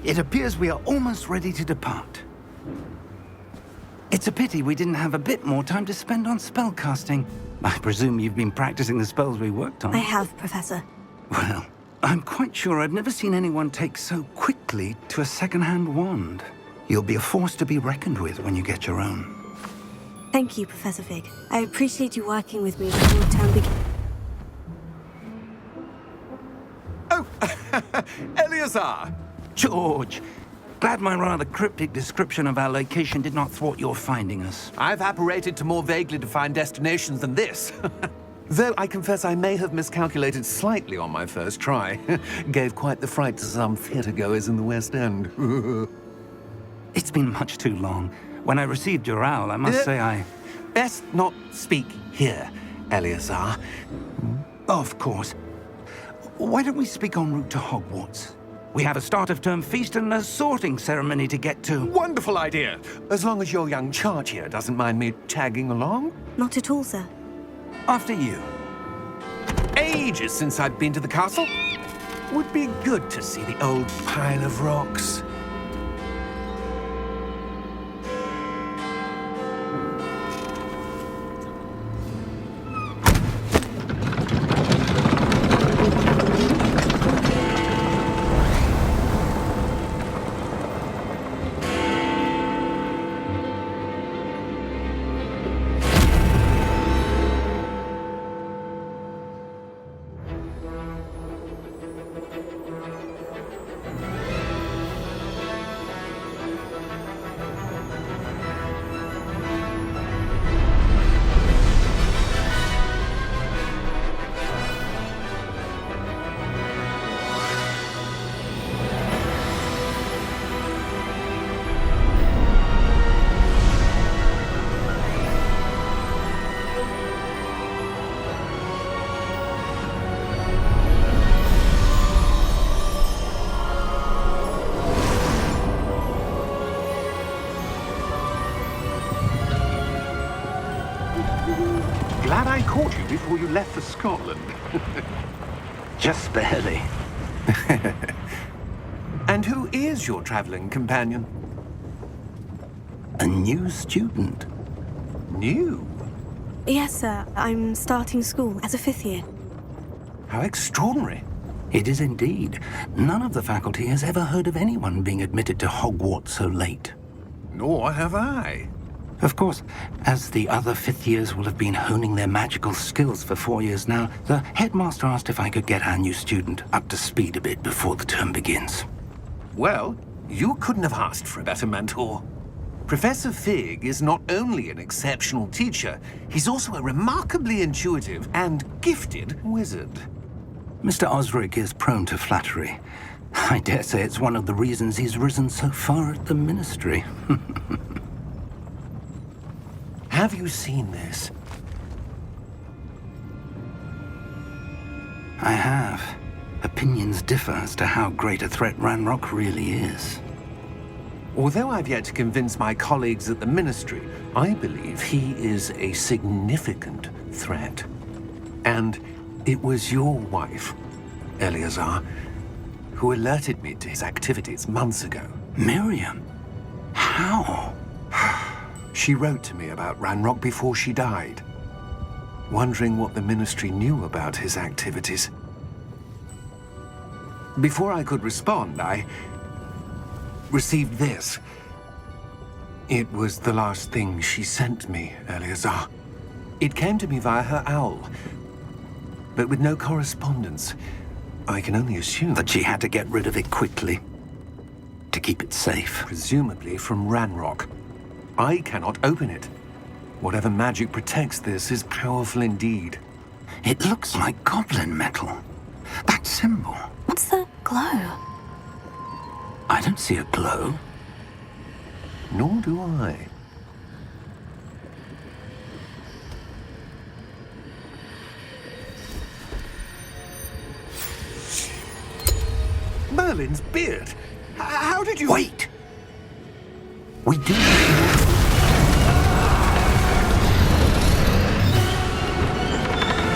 It appears we are almost ready to depart. It's a pity we didn't have a bit more time to spend on spellcasting. I presume you've been practicing the spells we worked on. I have, Professor. Well, I'm quite sure I've never seen anyone take so quickly to a second-hand wand. You'll be a force to be reckoned with when you get your own. Thank you, Professor Fig. I appreciate you working with me before the term begins. Oh, Eleazar! George, glad my rather cryptic description of our location did not thwart your finding us. I've apparated to more vaguely defined destinations than this. Though I confess I may have miscalculated slightly on my first try. Gave quite the fright to some theatre-goers in the West End. It's been much too long. When I received your owl, I must say I... Best not speak here, Eleazar. Of course. Why don't we speak en route to Hogwarts? We have a start-of-term feast and a sorting ceremony to get to. Wonderful idea! As long as your young charge here doesn't mind me tagging along. Not at all, sir. After you. Ages since I've been to the castle. Would be good to see the old pile of rocks. Glad I caught you before you left for Scotland. Just barely. And who is your traveling companion? A new student. New? Yes, sir. I'm starting school as a 5th year. How extraordinary. It is indeed. None of the faculty has ever heard of anyone being admitted to Hogwarts so late. Nor have I. Of course, as the other 5th years will have been honing their magical skills for 4 years now, the headmaster asked if I could get our new student up to speed a bit before the term begins. Well, you couldn't have asked for a better mentor. Professor Fig is not only an exceptional teacher, he's also a remarkably intuitive and gifted wizard. Mr. Osric is prone to flattery. I dare say it's one of the reasons he's risen so far at the ministry. Have you seen this? I have. Opinions differ as to how great a threat Ranrock really is. Although I've yet to convince my colleagues at the Ministry, I believe he is a significant threat. And it was your wife, Eleazar, who alerted me to his activities months ago. Miriam? How? She wrote to me about Ranrock before she died, wondering what the Ministry knew about his activities. Before I could respond, I received this. It was the last thing she sent me, Eleazar. It came to me via her owl, but with no correspondence. I can only assume That she had to get rid of it quickly, to keep it safe. presumably from Ranrock. I cannot open it. Whatever magic protects this is powerful indeed. It looks like goblin metal. That symbol. What's that glow? I don't see a glow. Nor do I. Merlin's beard! How did you... Wait! We do...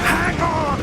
Hang on!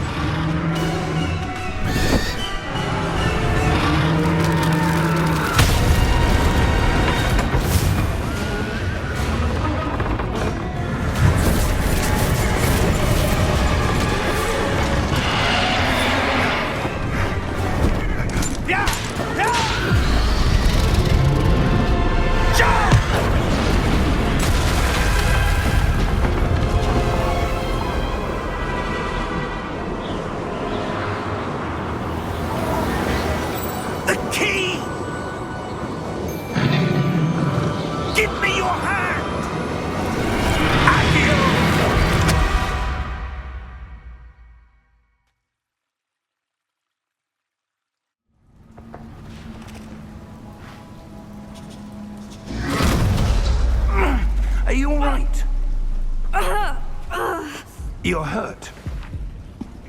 You're hurt.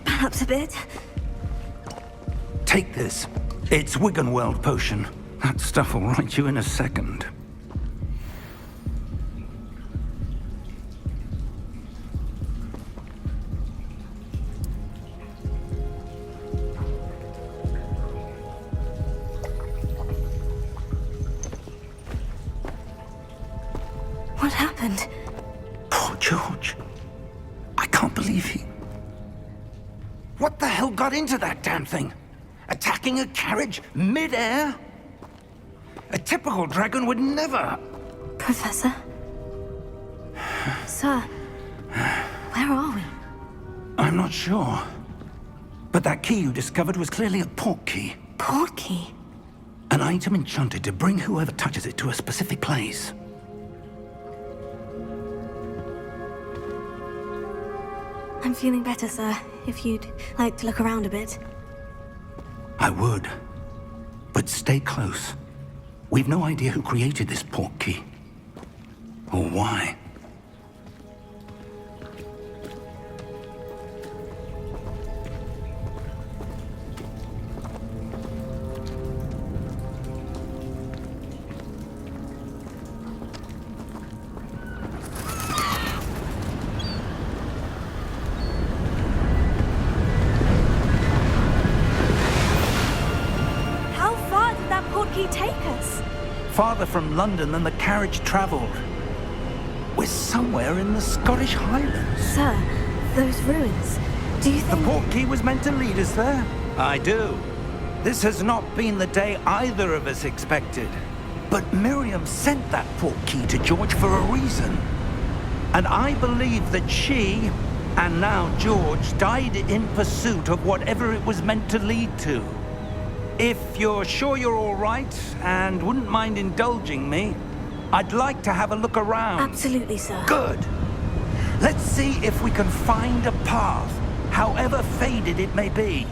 Perhaps a bit. Take this. It's Wiggenweld potion. That stuff will right you in a second. What happened? Poor George. I can't believe he... What the hell got into that damn thing? Attacking a carriage mid-air? A typical dragon would never... Professor? Sir, where are we? I'm not sure. But that key you discovered was clearly a port key. Port key? An item enchanted to bring whoever touches it to a specific place. I'm feeling better, sir. If you'd like to look around a bit. I would. But stay close. We've no idea who created this port key. Or why. Take us? Farther from London than the carriage traveled. We're somewhere in the Scottish Highlands. Sir, those ruins. Do you think... The port key was meant to lead us there? I do. This has not been the day either of us expected. But Miriam sent that port key to George for a reason. And I believe that she, and now George, died in pursuit of whatever it was meant to lead to. If you're sure you're all right, and wouldn't mind indulging me, I'd like to have a look around. Absolutely, sir. Good. Let's see if we can find a path, however faded it may be.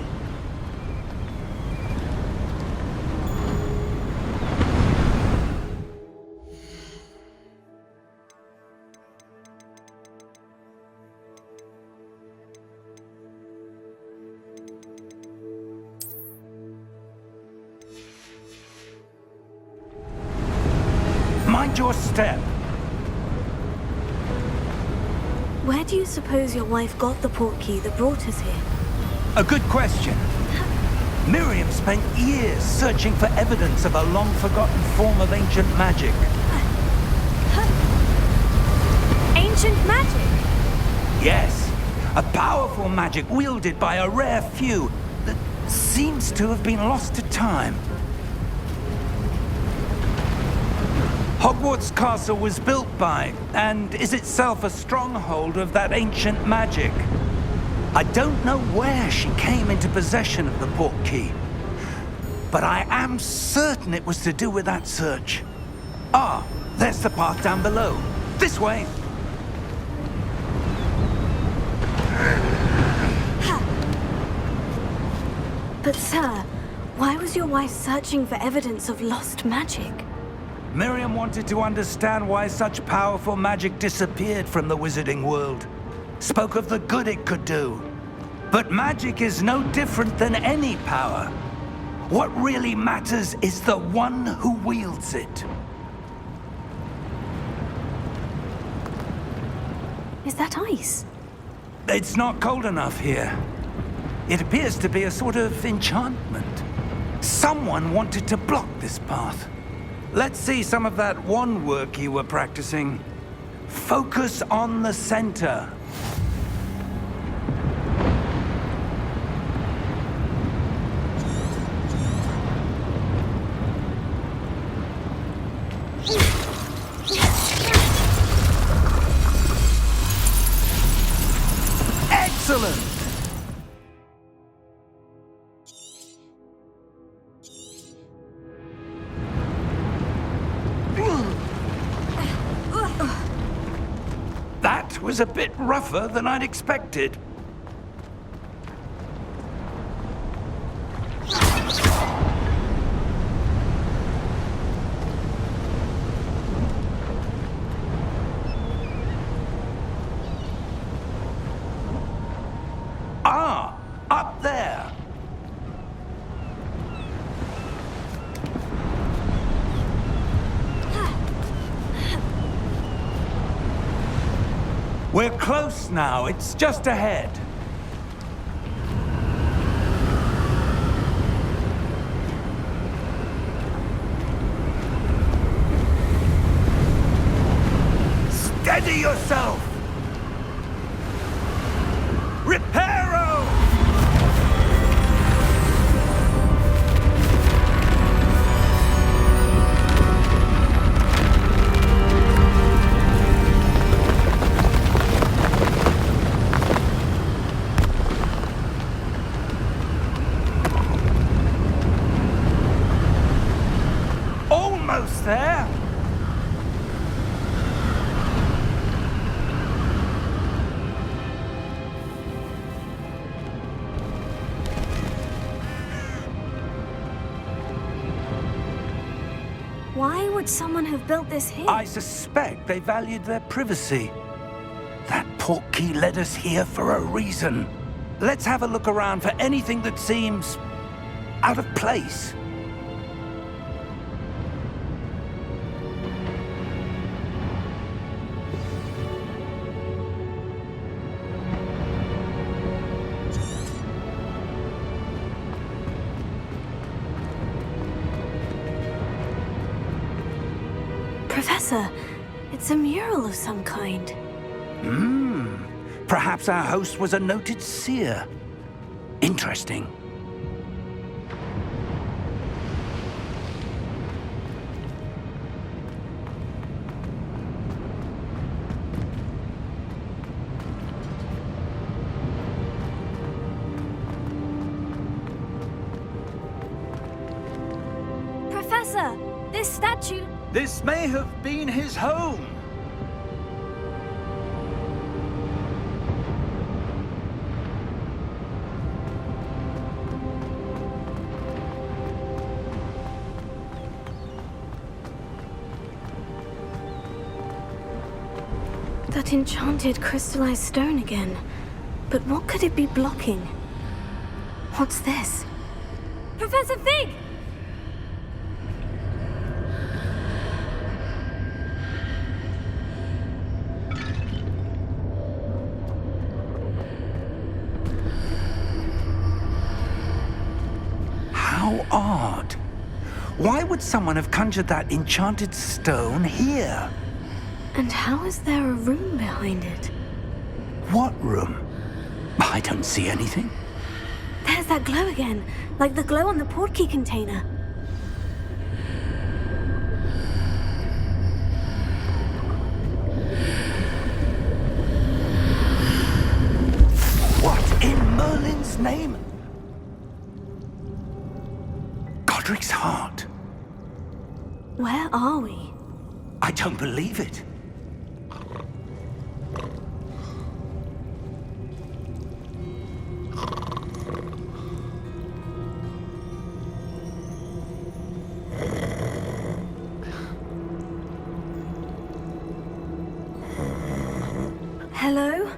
Mind your step. Where do you suppose your wife got the port key that brought us here? A good question. Miriam spent years searching for evidence of a long-forgotten form of ancient magic. Ancient magic? Yes, a powerful magic wielded by a rare few that seems to have been lost to time. Hogwarts Castle was built by, and is itself a stronghold of that ancient magic. I don't know where she came into possession of the port key, but I am certain it was to do with that search. Ah, there's the path down below. This way. But sir, why was your wife searching for evidence of lost magic? Miriam wanted to understand why such powerful magic disappeared from the wizarding world. Spoke of the good it could do. But magic is no different than any power. What really matters is the one who wields it. Is that ice? It's not cold enough here. It appears to be a sort of enchantment. Someone wanted to block this path. Let's see some of that wand work you were practicing. Focus on the center. Excellent! That was a bit rougher than I'd expected. We're close now. It's just ahead. Steady yourself! Reparo! Almost there! Why would someone have built this here? I suspect they valued their privacy. That portkey led us here for a reason. Let's have a look around for anything that seems out of place. Professor, it's a mural of some kind. Perhaps our host was a noted seer. Interesting. Professor, this statue... This may have been his home. That enchanted crystallized stone again. But what could it be blocking? What's this? Professor Fig! How odd. Why would someone have conjured that enchanted stone here? And how is there a room behind it? What room? I don't see anything. There's that glow again, like the glow on the portkey container. What in Merlin's name? Godric's heart. Where are we? I don't believe it. Hello?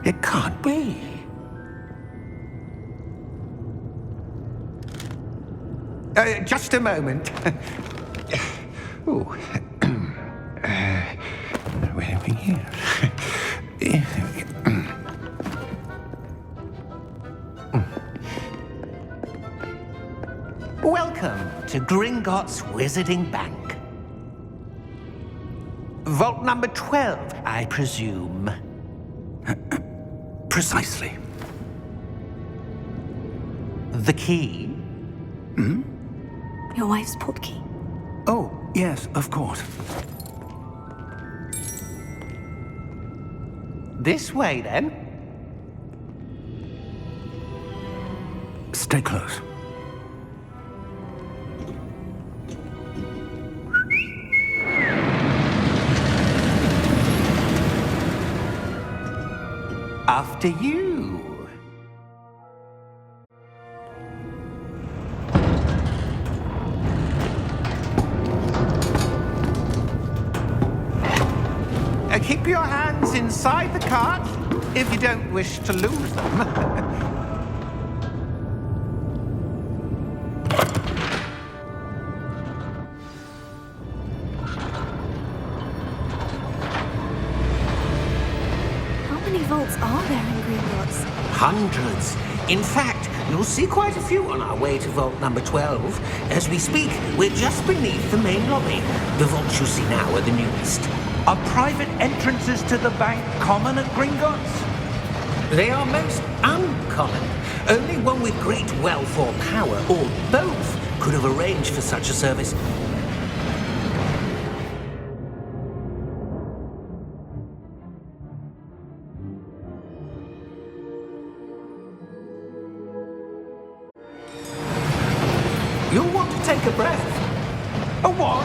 It can't be. Just a moment. Oh. Where are we here? Welcome to Gringotts Wizarding Bank. Vault number 12, I presume. Precisely. The key? Your wife's portkey. Oh, yes, of course. This way, then. Stay close. After you. Keep your hands inside the cart if you don't wish to lose them. How many vaults are there in Gringotts? Hundreds. In fact, you'll see quite a few on our way to vault number 12. As we speak, we're just beneath the main lobby. The vaults you see now are the newest. Are private entrances to the bank common at Gringotts? They are most uncommon. Only one with great wealth or power, or both, could have arranged for such a service. You'll want to take a breath. A what?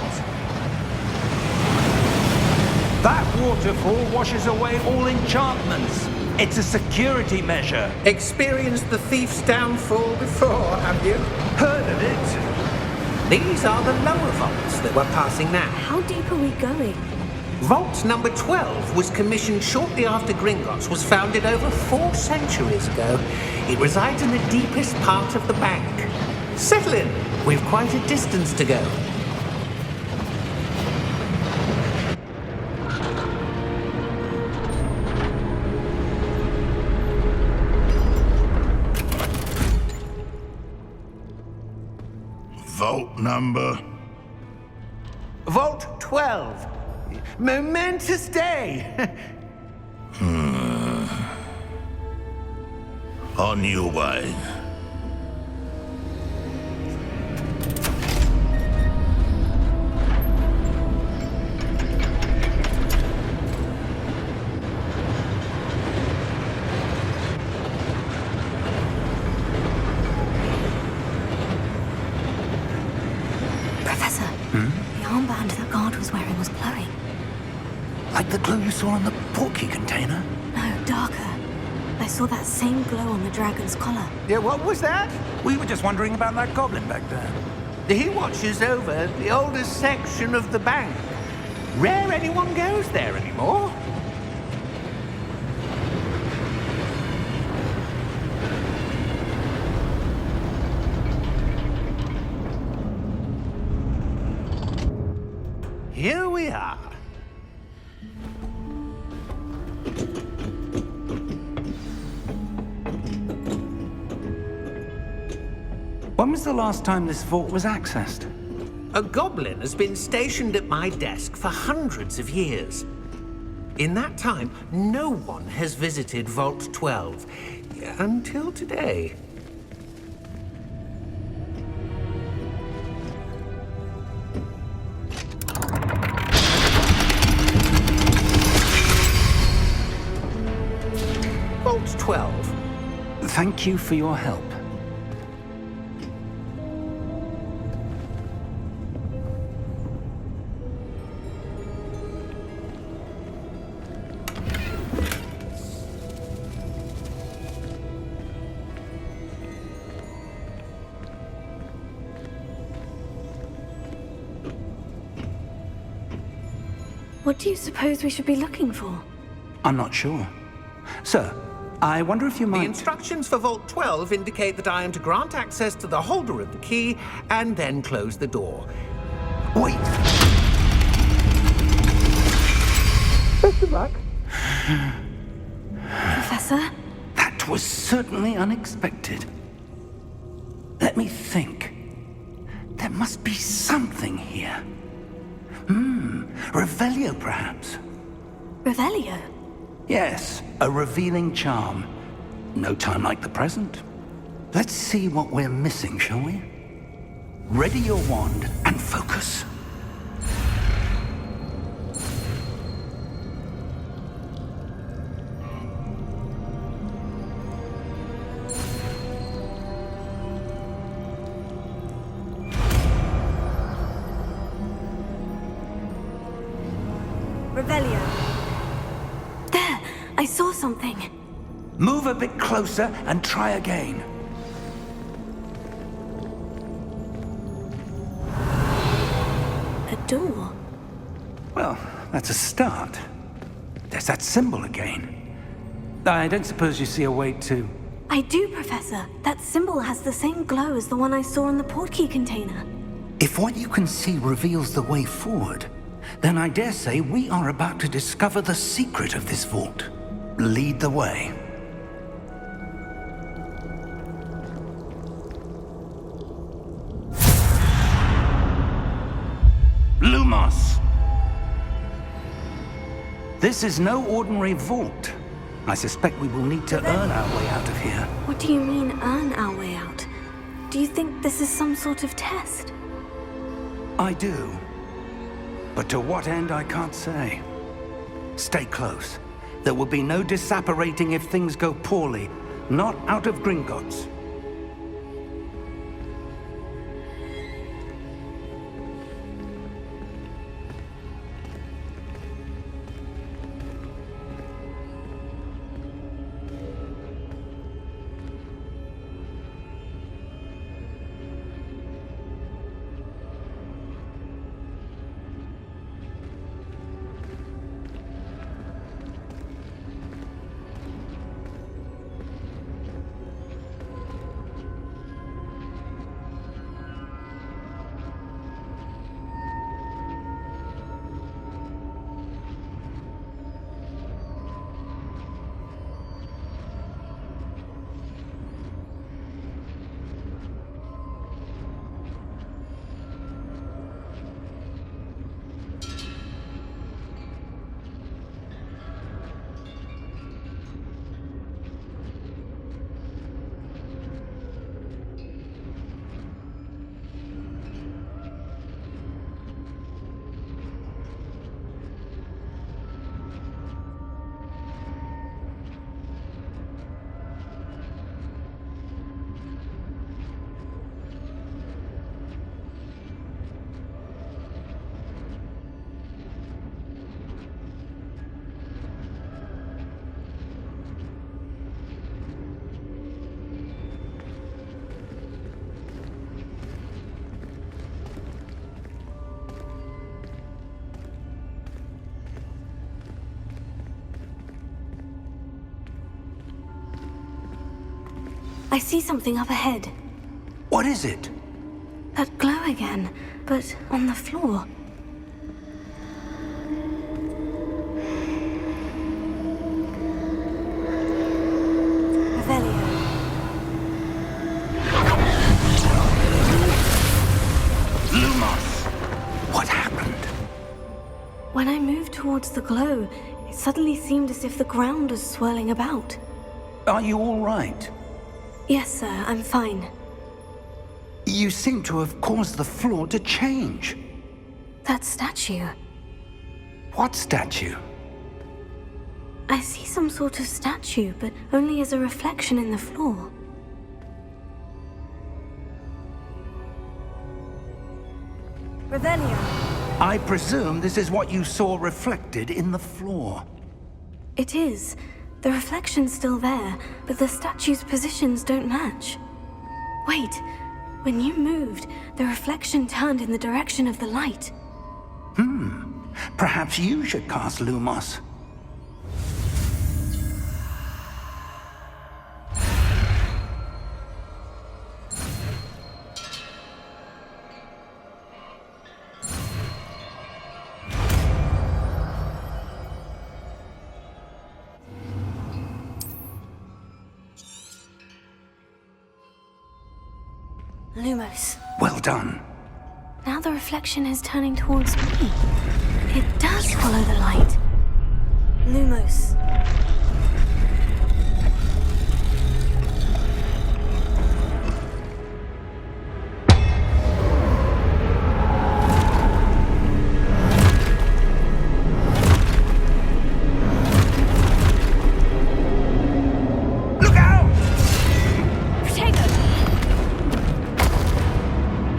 That waterfall washes away all enchantments. It's a security measure. Experienced the thief's downfall before, have you? Heard of it? These are the lower vaults that we're passing now. How deep are we going? Vault number 12 was commissioned shortly after Gringotts was founded over 4 centuries ago. It resides in the deepest part of the bank. Settle in. We've quite a distance to go. Vault number? Vault 12. Momentous day. On your way. Professor, the armband that guard was wearing was glowing. Like the glow you saw on the portkey container? No, darker. I saw that same glow on the dragon's collar. Yeah, what was that? We were just wondering about that goblin back there. He watches over the oldest section of the bank. Rare anyone goes there anymore. Here we are. When was the last time this vault was accessed? A goblin has been stationed at my desk for hundreds of years. In that time, no one has visited Vault 12 until today. Vault 12. Thank you for your help. What do you suppose we should be looking for? I'm not sure. Sir, I wonder if you The might... instructions for Vault 12 indicate that I am to grant access to the holder of the key and then close the door. Wait! Best of luck. Professor? That was certainly unexpected. Let me think. There must be something here. Revelio, perhaps? Revelio? Yes, a revealing charm. No time like the present. Let's see what we're missing, shall we? Ready your wand and focus. Revelio. There! I saw something. Move a bit closer and try again. A door. Well, that's a start. there's that symbol again. I don't suppose you see a way to... I do, Professor. That symbol has the same glow as the one I saw in the portkey container. If what you can see reveals the way forward, then I dare say we are about to discover the secret of this vault. Lead the way. Lumos! This is no ordinary vault. I suspect we will need to earn our way out of here. What do you mean, earn our way out? Do you think this is some sort of test? I do. But to what end, I can't say. Stay close. There will be no disapparating if things go poorly. Not out of Gringotts. I see something up ahead. What is it? That glow again, but on the floor. Revelio. Lumos! What happened? When I moved towards the glow, it suddenly seemed as if the ground was swirling about. Are you all right? Yes, sir, I'm fine. You seem to have caused the floor to change. That statue. What statue? I see some sort of statue, but only as a reflection in the floor. Revelio. I presume this is what you saw reflected in the floor. It is. The reflection's still there, but the statue's positions don't match. Wait, when you moved, the reflection turned in the direction of the light. Perhaps you should cast Lumos. Lumos. Well done. Now the reflection is turning towards me. It does follow the light. Lumos. Look out! Protego!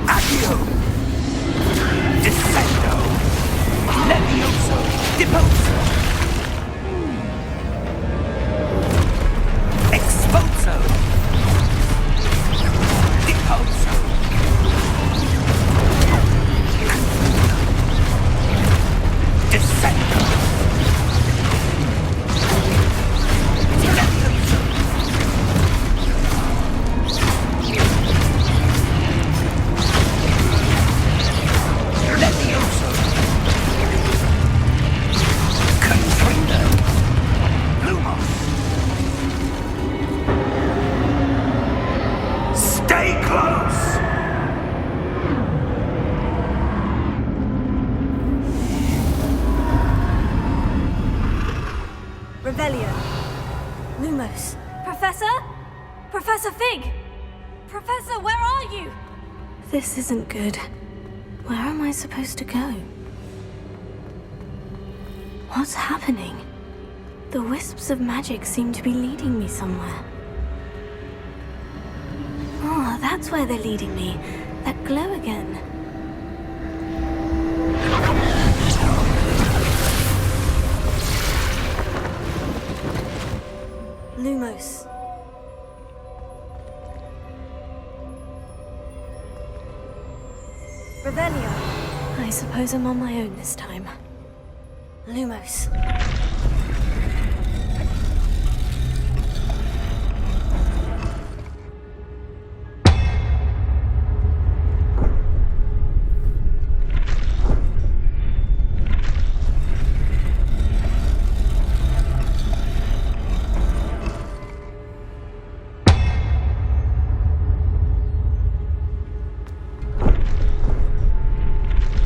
Accio! Descendo! Levioso! Deposo! Exposo! Deposo! Descendo! Professor Fig! Professor, where are you? This isn't good. Where am I supposed to go? What's happening? The wisps of magic seem to be leading me somewhere. Oh, that's where they're leading me. That glow again. Lumos. Revelio. I suppose I'm on my own this time. Lumos.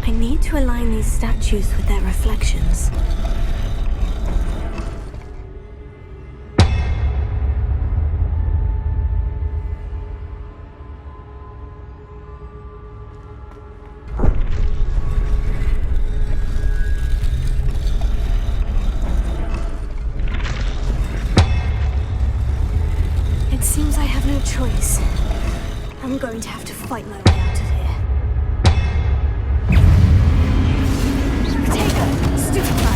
I need to align these statues with their reflections. It seems I have no choice. I'm going to have to fight my way out of here. Stupefy!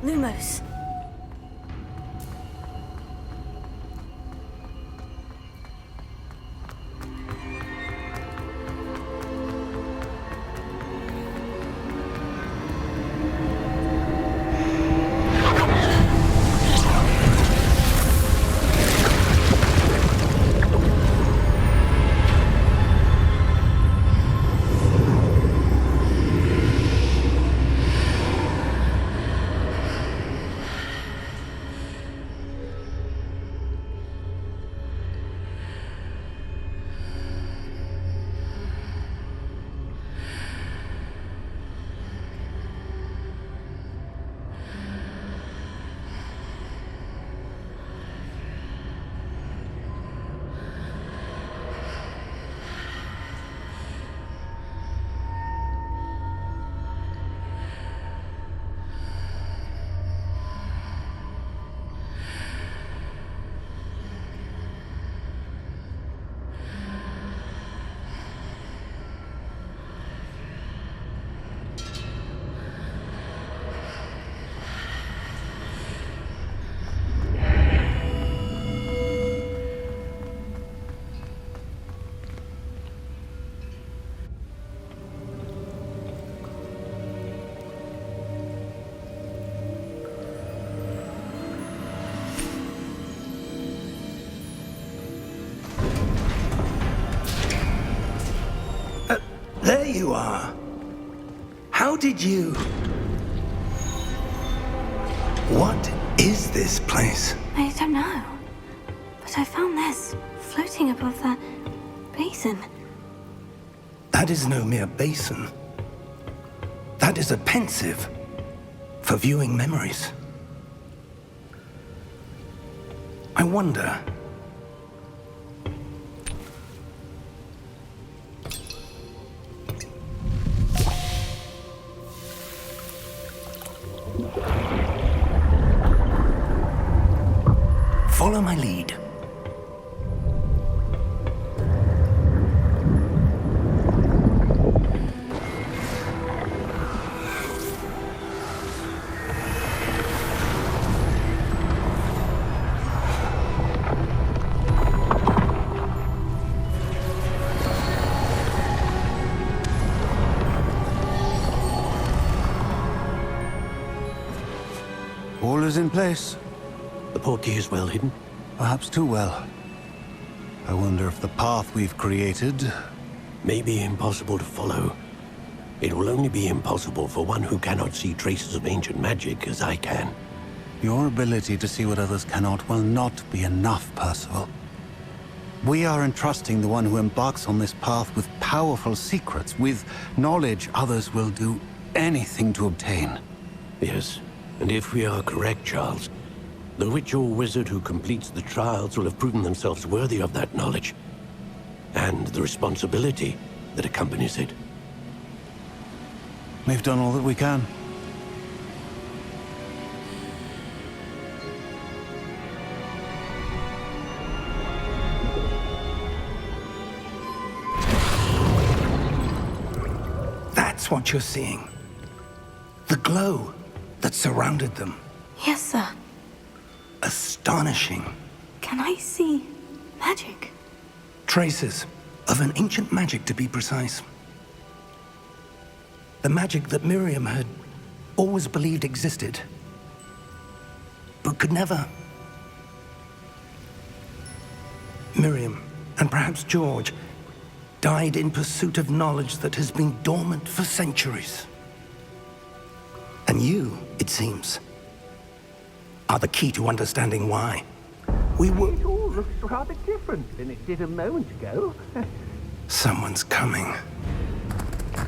Lumos. There you are. How did you... What is this place? I don't know. But I found this floating above that basin. That is no mere basin. That is a pensive for viewing memories. I wonder... Follow my lead. All is in place. The portkey is well hidden. Perhaps too well. I wonder if the path we've created... May be impossible to follow. It will only be impossible for one who cannot see traces of ancient magic as I can. Your ability to see what others cannot will not be enough, Percival. We are entrusting the one who embarks on this path with powerful secrets, with knowledge others will do anything to obtain. Yes, and if we are correct, Charles, the witch or wizard who completes the trials will have proven themselves worthy of that knowledge, and the responsibility that accompanies it. We've done all that we can. That's what you're seeing. The glow that surrounded them. Yes, sir. Astonishing. Can I see magic? Traces of an ancient magic, to be precise. The magic that Miriam had always believed existed, but could never. Miriam, and perhaps George, died in pursuit of knowledge that has been dormant for centuries. And you, it seems, are the key to understanding why. We were... It all looks rather different than it did a moment ago. Someone's coming.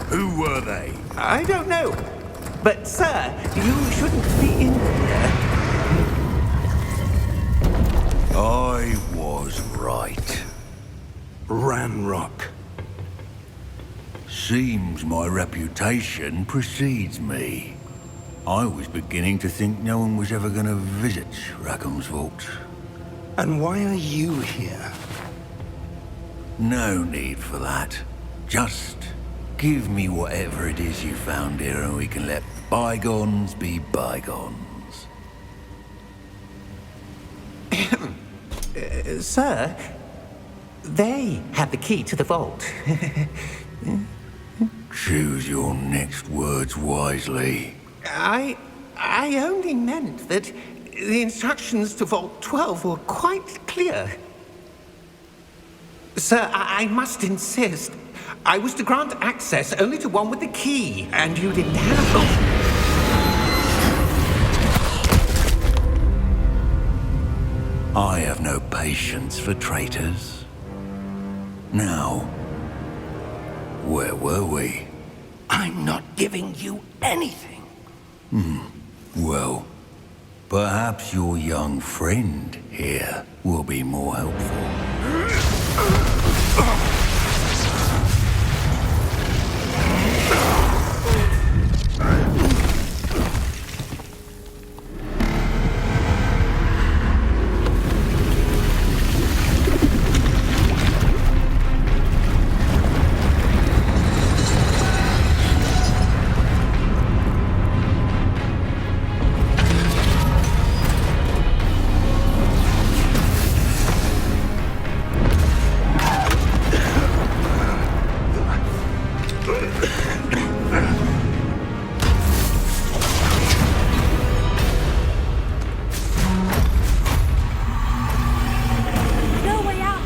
Who were they? I don't know. But, sir, you shouldn't be in here. I was right. Ranrock. Seems my reputation precedes me. I was beginning to think no one was ever going to visit Rackham's vault. And why are you here? No need for that. Just give me whatever it is you found here and we can let bygones be bygones. Sir, they have the key to the vault. Choose your next words wisely. I only meant that the instructions to Vault 12 were quite clear. Sir, I must insist. I was to grant access only to one with the key, and you didn't have them. I have no patience for traitors. Now, where were we? I'm not giving you anything. Well, perhaps your young friend here will be more helpful. No way out!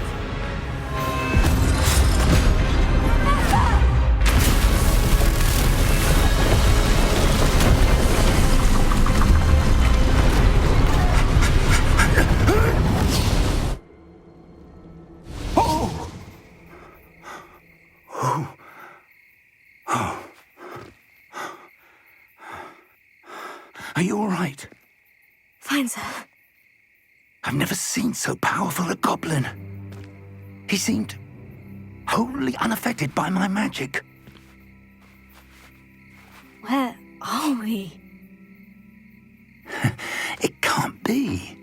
Are you all right? Fine, sir. I've never seen so powerful a goblin. He seemed wholly unaffected by my magic. Where are we? It can't be.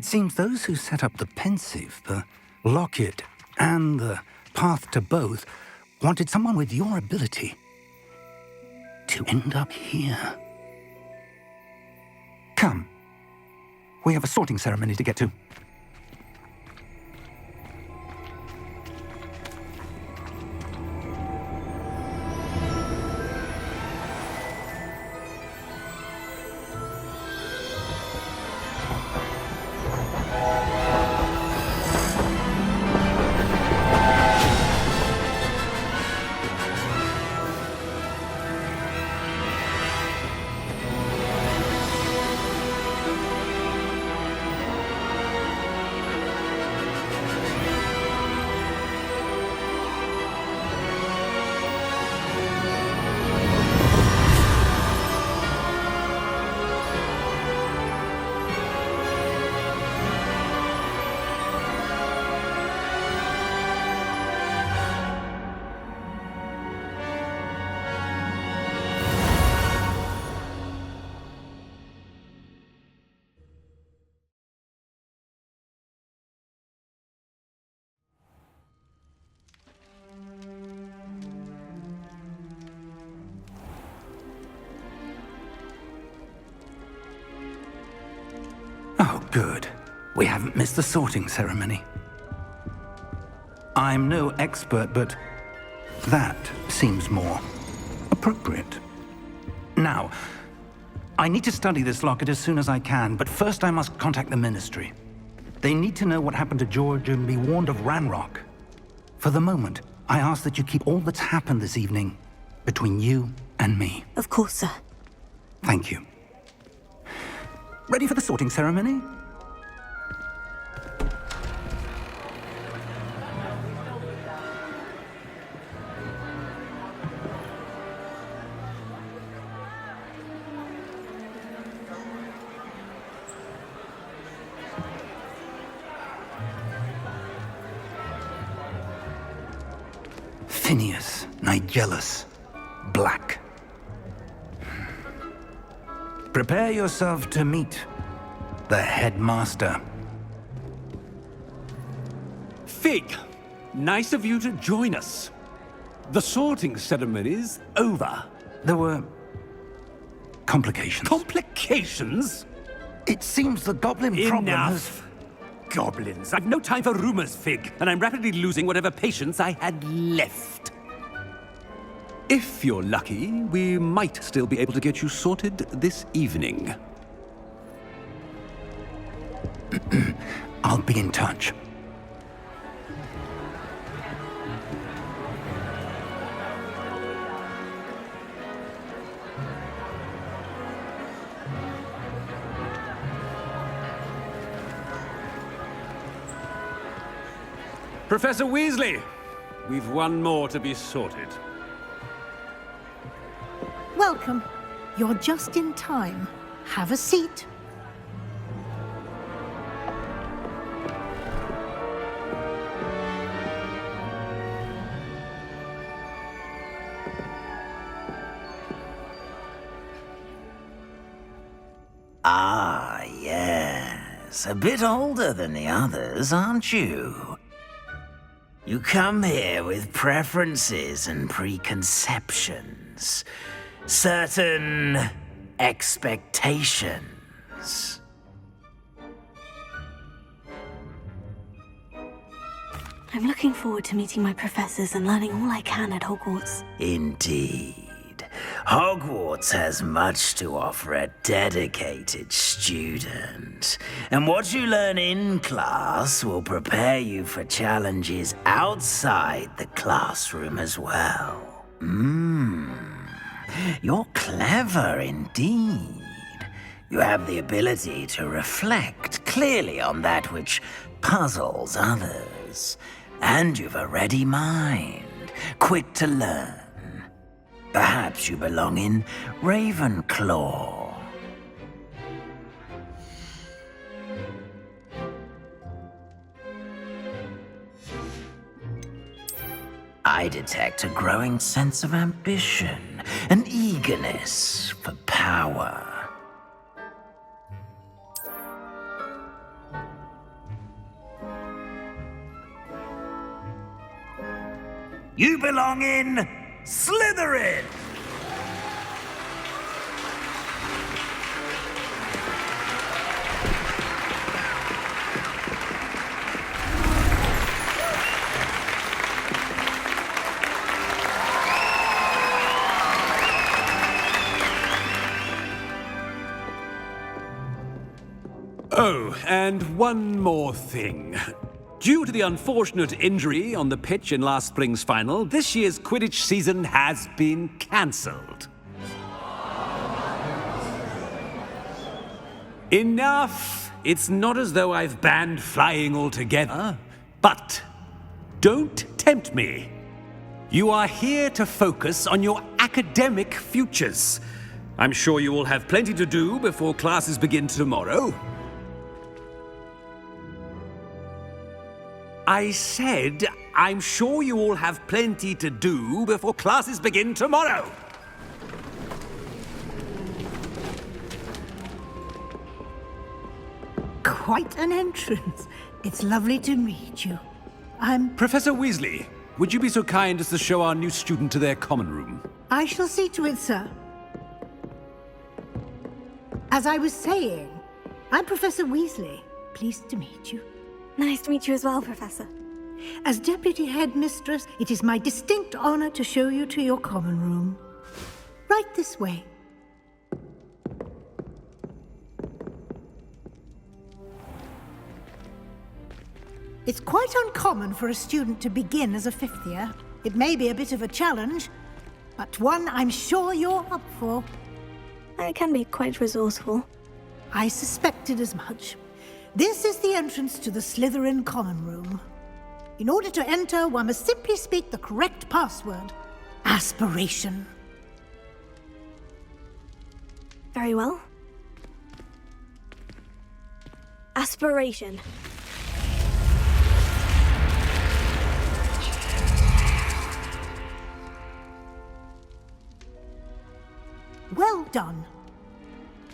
It seems those who set up the pensive, the locket, and the path to both wanted someone with your ability to end up here. Come. We have a sorting ceremony to get to. Oh, good. We haven't missed the sorting ceremony. I'm no expert, but that seems more appropriate. Now, I need to study this locket as soon as I can, but first I must contact the Ministry. They need to know what happened to George and be warned of Ranrock. For the moment, I ask that you keep all that's happened this evening between you and me. Of course, sir. Thank you. Ready for the sorting ceremony? Phineas, Nigellus, Black. Prepare yourself to meet the headmaster. Fig, nice of you to join us. The sorting ceremony's over. There were complications. Complications? It seems the goblin problem has... Enough. Goblins. I've no time for rumors, Fig, and I'm rapidly losing whatever patience I had left. If you're lucky, we might still be able to get you sorted this evening. I'll be in touch. Professor Weasley, we've one more to be sorted. Welcome. You're just in time. Have a seat. Ah, yes. A bit older than the others, aren't you? You come here with preferences and preconceptions. Certain expectations. I'm looking forward to meeting my professors and learning all I can at Hogwarts. Indeed. Hogwarts has much to offer a dedicated student. And what you learn in class will prepare you for challenges outside the classroom as well. You're clever indeed. You have the ability to reflect clearly on that which puzzles others. And you've a ready mind, quick to learn. Perhaps you belong in Ravenclaw. I detect a growing sense of ambition, an eagerness for power. You belong in Slytherin! Oh, and one more thing. Due to the unfortunate injury on the pitch in last spring's final, this year's Quidditch season has been cancelled. Enough! It's not as though I've banned flying altogether. But don't tempt me. You are here to focus on your academic futures. I'm sure you will have plenty to do before classes begin tomorrow. I said, I'm sure you all have plenty to do before classes begin tomorrow. Quite an entrance. It's lovely to meet you. Professor Weasley, would you be so kind as to show our new student to their common room? I shall see to it, sir. As I was saying, I'm Professor Weasley. Pleased to meet you. Nice to meet you as well, Professor. As Deputy Headmistress, it is my distinct honor to show you to your common room. Right this way. It's quite uncommon for a student to begin as a fifth year. It may be a bit of a challenge, but one I'm sure you're up for. I can be quite resourceful. I suspected as much. This is the entrance to the Slytherin common room. In order to enter, one must simply speak the correct password. Aspiration. Very well. Aspiration. Well done.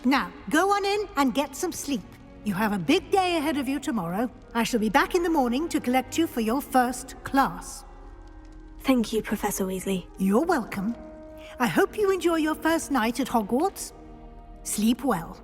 Now, go on in and get some sleep. You have a big day ahead of you tomorrow. I shall be back in the morning to collect you for your first class. Thank you, Professor Weasley. You're welcome. I hope you enjoy your first night at Hogwarts. Sleep well.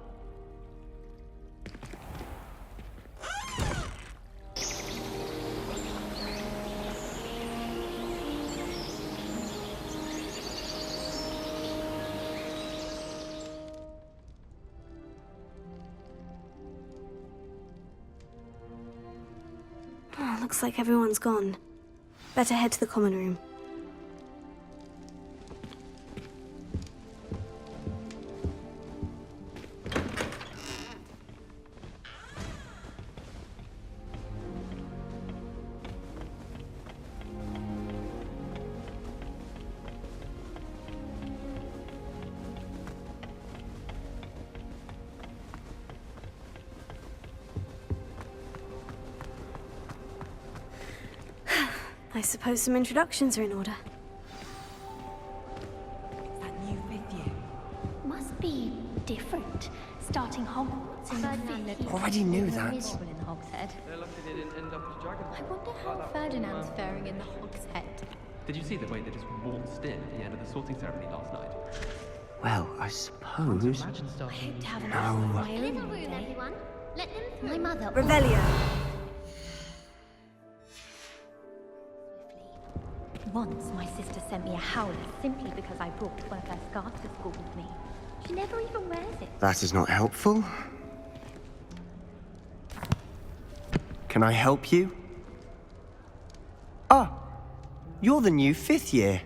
Looks like everyone's gone. Better head to the common room. I suppose some introductions are in order. That new fifth year must be different. Starting Hogwarts in the fifth year. Already knew that. Miserable in the Hog's Head. I wonder how Ferdinand's faring in the Hog's Head. Did you see the way they just waltzed in at the end of the sorting ceremony last night? Well, I suppose. I hope to have an No. hour of my own one day. Let them through. My mother. Revelio. Once my sister sent me a howler simply because I brought one of her scarves to school with me. She never even wears it. That is not helpful. Can I help you? Ah, you're the new fifth year.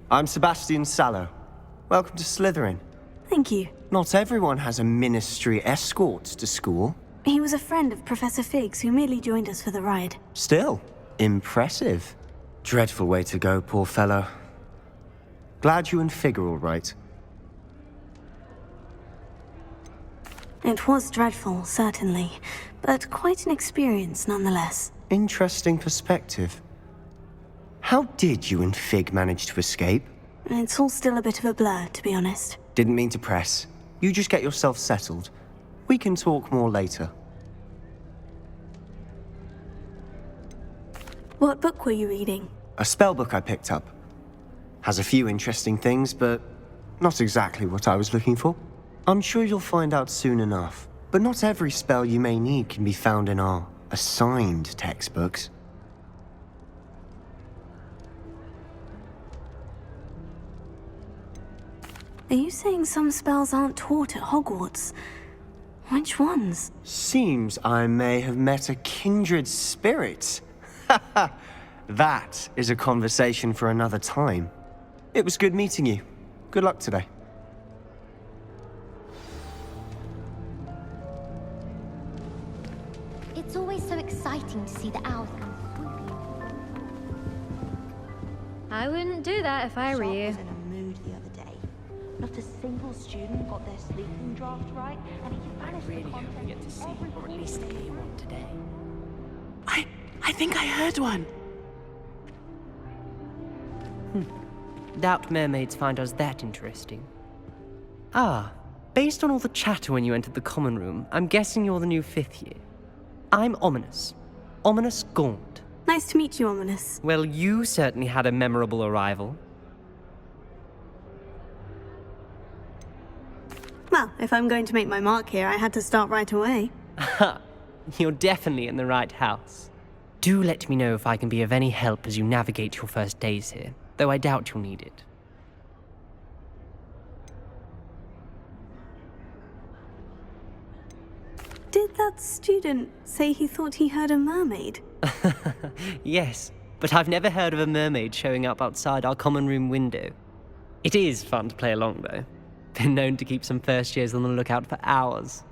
I'm Sebastian Sallow. Welcome to Slytherin. Thank you. Not everyone has a ministry escort to school. He was a friend of Professor Fig's who merely joined us for the ride. Still, impressive. Dreadful way to go, poor fellow. Glad you and Fig are all right. It was dreadful, certainly, but quite an experience nonetheless. Interesting perspective. How did you and Fig manage to escape? It's all still a bit of a blur, to be honest. Didn't mean to press. You just get yourself settled. We can talk more later. What book were you reading? A spellbook I picked up. Has a few interesting things, but not exactly what I was looking for. I'm sure you'll find out soon enough. But not every spell you may need can be found in our assigned textbooks. Are you saying some spells aren't taught at Hogwarts? Which ones? Seems I may have met a kindred spirit. That is a conversation for another time. It was good meeting you. Good luck today. It's always so exciting to see the owls come swooping. I wouldn't do that if I were you. I was in a mood the other day. Not a single student got their sleeping draft right, and he vanished Really the hope content we get to see, every or at least quarter. hear one today. I think I heard one. Doubt mermaids find us that interesting. Ah, based on all the chatter when you entered the common room, I'm guessing you're the new 5th year. I'm Ominous. Ominous Gaunt. Nice to meet you, Ominous. Well, you certainly had a memorable arrival. Well, if I'm going to make my mark here, I had to start right away. Ha! You're definitely in the right house. Do let me know if I can be of any help as you navigate your first days here, though I doubt you'll need it. Did that student say he thought he heard a mermaid? Yes, but I've never heard of a mermaid showing up outside our common room window. It is fun to play along, though. Been known to keep some first years on the lookout for hours.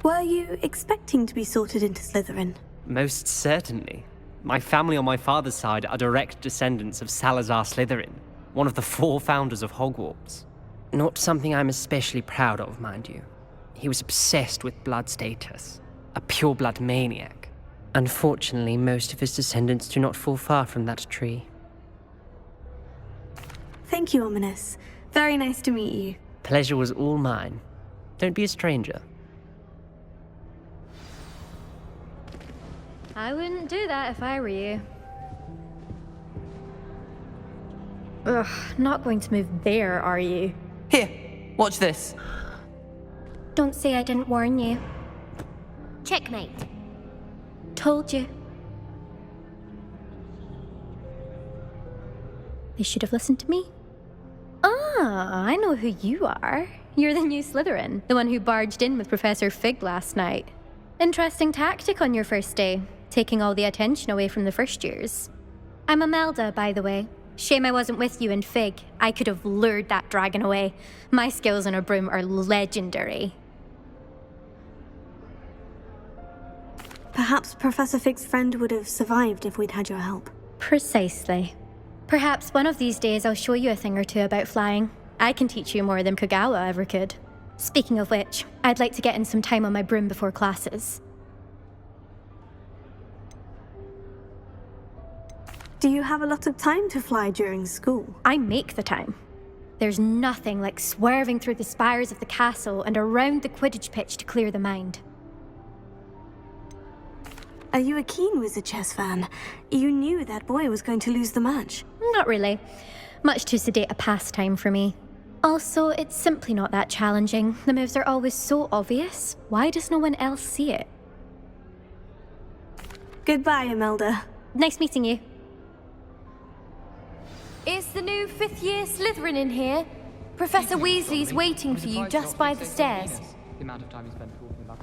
Were you expecting to be sorted into Slytherin? Most certainly. My family on my father's side are direct descendants of Salazar Slytherin, one of the 4 founders of Hogwarts. Not something I'm especially proud of, mind you. He was obsessed with blood status, a pure-blood maniac. Unfortunately, most of his descendants do not fall far from that tree. Thank you, Ominous. Very nice to meet you. Pleasure was all mine. Don't be a stranger. I wouldn't do that if I were you. Ugh, not going to move there, are you? Here, watch this. Don't say I didn't warn you. Checkmate. Told you. They should have listened to me. Ah, I know who you are. You're the new Slytherin, the one who barged in with Professor Fig last night. Interesting tactic on your first day, taking all the attention away from the first years. I'm Imelda, by the way. Shame I wasn't with you in Fig. I could have lured that dragon away. My skills on a broom are legendary. Perhaps Professor Fig's friend would have survived if we'd had your help. Precisely. Perhaps one of these days I'll show you a thing or two about flying. I can teach you more than Kogawa ever could. Speaking of which, I'd like to get in some time on my broom before classes. Do you have a lot of time to fly during school? I make the time. There's nothing like swerving through the spires of the castle and around the Quidditch pitch to clear the mind. Are you a keen Wizard chess fan? You knew that boy was going to lose the match. Not really. Much too sedate a pastime for me. Also, it's simply not that challenging. The moves are always so obvious. Why does no one else see it? Goodbye, Imelda. Nice meeting you. Is the new 5th year Slytherin in here? Professor Weasley's waiting for you just by the stairs. The amount of time you spent talking about